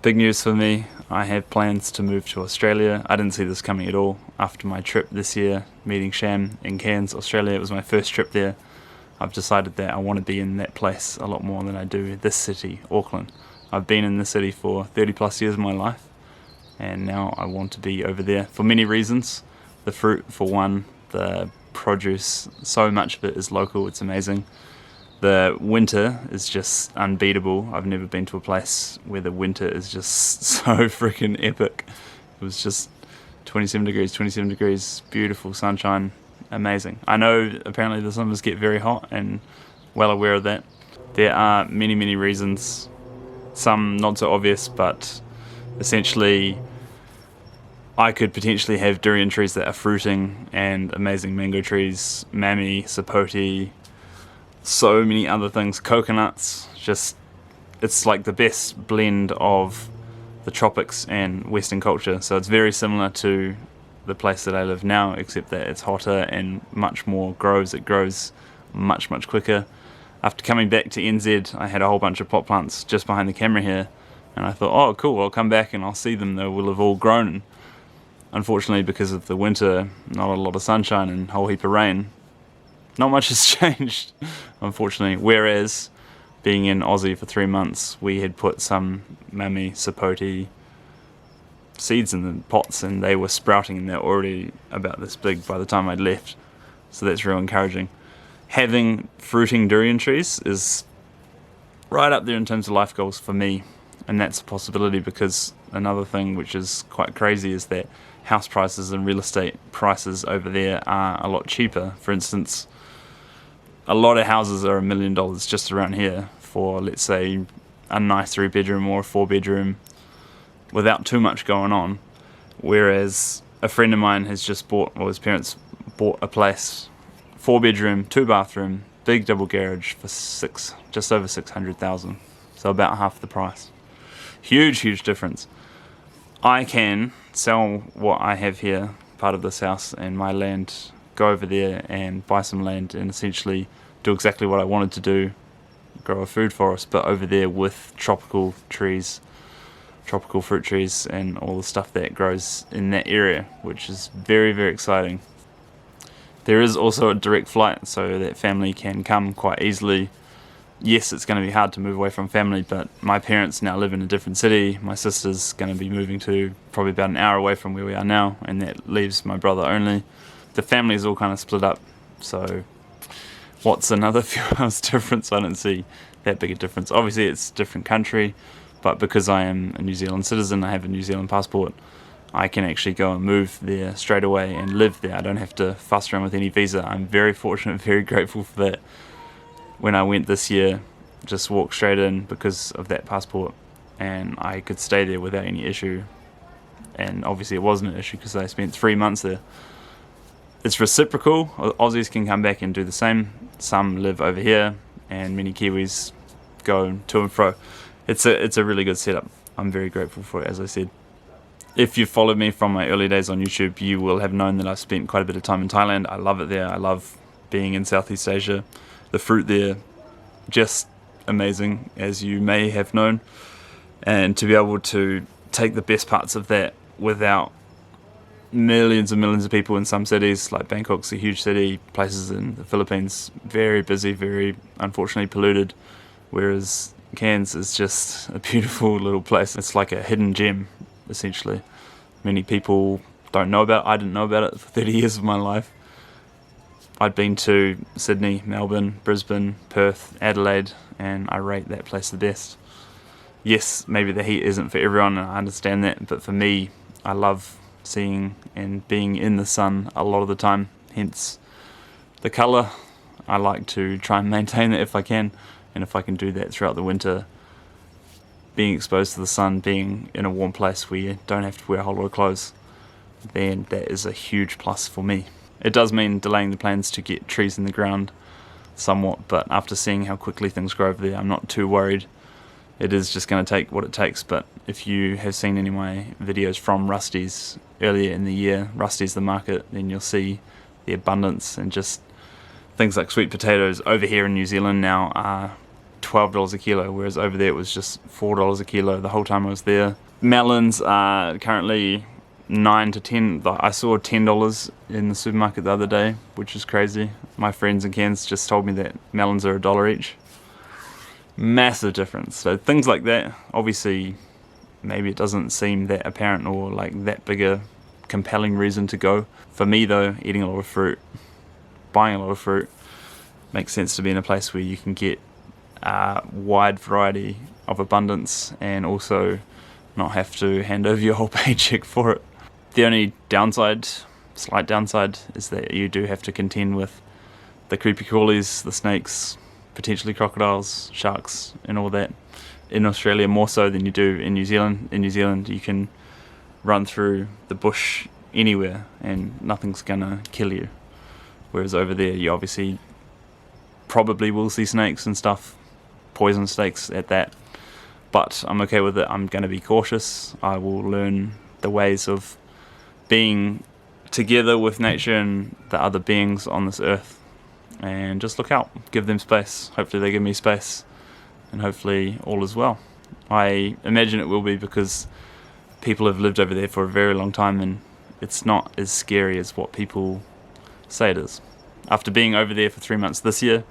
Big news for me, I have plans to move to Australia. I didn't see this coming at all. After my trip this year, meeting Sham in Cairns, Australia, it was my first trip there. I've decided that I want to be in that place a lot more than I do this city, Auckland. I've been in this city for 30 plus years of my life, and now I want to be over there for many reasons. The fruit, for one, the produce, so much of it is local, it's amazing. The winter is just unbeatable. I've never been to a place where the winter is just so freaking epic. It was just 27 degrees, beautiful sunshine, amazing. I know apparently the summers get very hot and well aware of that. There are many reasons, some not so obvious, but essentially I could potentially have durian trees that are fruiting and amazing mango trees, mami, sapote, so many other things, coconuts, just it's like the best blend of the tropics and Western culture. So it's very similar to the place that I live now, except that it's hotter and much more grows. It grows much quicker. After coming back to NZ, I had a whole bunch of pot plants just behind the camera here, and I thought, oh cool, I'll come back and I'll see them. They will have all grown. Unfortunately, because of the winter, not a lot of sunshine and a whole heap of rain, not much has changed, unfortunately. Whereas, being in Aussie for 3 months, we had put some mami, sapote seeds in the pots, and they were sprouting, and they're already about this big by the time I'd left. So that's real encouraging. Having fruiting durian trees is right up there in terms of life goals for me, and that's a possibility because another thing which is quite crazy is that house prices and real estate prices over there are a lot cheaper. For instance, a lot of houses are $1 million just around here for, let's say, a nice 3-bedroom or a 4-bedroom without too much going on. Whereas a friend of mine has just bought, or his parents bought a place, 4-bedroom, 2-bathroom, big double garage for just over 600,000. So about half the price. Huge difference. I can sell what I have here, part of this house and my land, go over there and buy some land and essentially do exactly what I wanted to do, grow a food forest, but over there with tropical trees, tropical fruit trees and all the stuff that grows in that area, which is very exciting. There is also a direct flight so that family can come quite easily. Yes, it's going to be hard to move away from family, but my parents now live in a different city. My sister's going to be moving to probably about an hour away from where we are now, and that leaves my brother only. The family is all kind of split up, so what's another few hours difference? I don't see that big a difference. Obviously it's a different country, but because I am a New Zealand citizen, I have a New Zealand passport, I can actually go and move there straight away and live there. I don't have to fuss around with any visa. I'm very fortunate, very grateful for that. When I went this year, just walked straight in because of that passport, and I could stay there without any issue. And obviously it wasn't an issue because I spent 3 months there. It's reciprocal. Aussies can come back and do the same. Some live over here, and many Kiwis go to and fro. It's a really good setup. I'm very grateful for it, as I said. If you followed me from my early days on YouTube, you will have known that I've spent quite a bit of time in Thailand. I love it there. I love being in Southeast Asia. The fruit there, just amazing, as you may have known. And to be able to take the best parts of that without millions and millions of people in some cities, like Bangkok's a huge city, places in the Philippines, very busy, very unfortunately polluted, whereas Cairns is just a beautiful little place. It's like a hidden gem, essentially. Many people don't know about it. I didn't know about it for 30 years of my life. I'd been to Sydney, Melbourne, Brisbane, Perth, Adelaide, and I rate that place the best. Yes, maybe the heat isn't for everyone, and I understand that, but for me, I love seeing and being in the sun a lot of the time, hence the colour. I like to try and maintain it if I can, and if I can do that throughout the winter, being exposed to the sun, being in a warm place where you don't have to wear a whole lot of clothes, then that is a huge plus for me. It does mean delaying the plans to get trees in the ground somewhat, but after seeing how quickly things grow over there, I'm not too worried. It is just going to take what it takes. But if you have seen any of my videos from Rusty's earlier in the year, Rusty's the market, then you'll see the abundance, and just things like sweet potatoes over here in New Zealand now are $12 a kilo, whereas over there it was just $4 a kilo the whole time I was there. Melons are currently 9 to 10. I saw $10 in the supermarket the other day, which is crazy. My friends in Cairns just told me that melons are $1 each. Massive difference. So things like that, obviously maybe it doesn't seem that apparent or like that big a compelling reason to go. For me though, eating a lot of fruit, buying a lot of fruit, makes sense to be in a place where you can get a wide variety of abundance and also not have to hand over your whole paycheck for it. The only downside, slight downside, is that you do have to contend with the creepy crawlies, the snakes, potentially crocodiles, sharks and all that. In Australia more so than you do in New Zealand. In New Zealand you can run through the bush anywhere and nothing's gonna kill you. Whereas over there you obviously probably will see snakes and stuff, poison snakes at that. But I'm okay with it. I'm gonna be cautious. I will learn the ways of being together with nature and the other beings on this earth, and just look out, give them space. Hopefully they give me space, and hopefully all is well. I imagine it will be, because people have lived over there for a very long time and it's not as scary as what people say it is. After being over there for 3 months this year,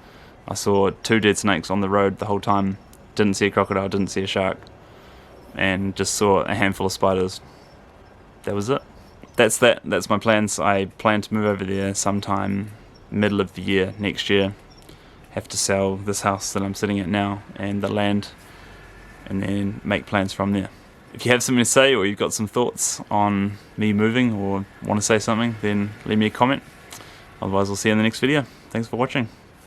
I saw 2 dead snakes on the road the whole time, didn't see a crocodile, didn't see a shark, and just saw a handful of spiders. That was it. That's my plans. I plan to move over there sometime middle of the year next year. Have to sell this house that I'm sitting at now and the land, and then make plans from there. If you have something to say or you've got some thoughts on me moving or want to say something, then leave me a comment. Otherwise I'll see you in the next video. Thanks for watching.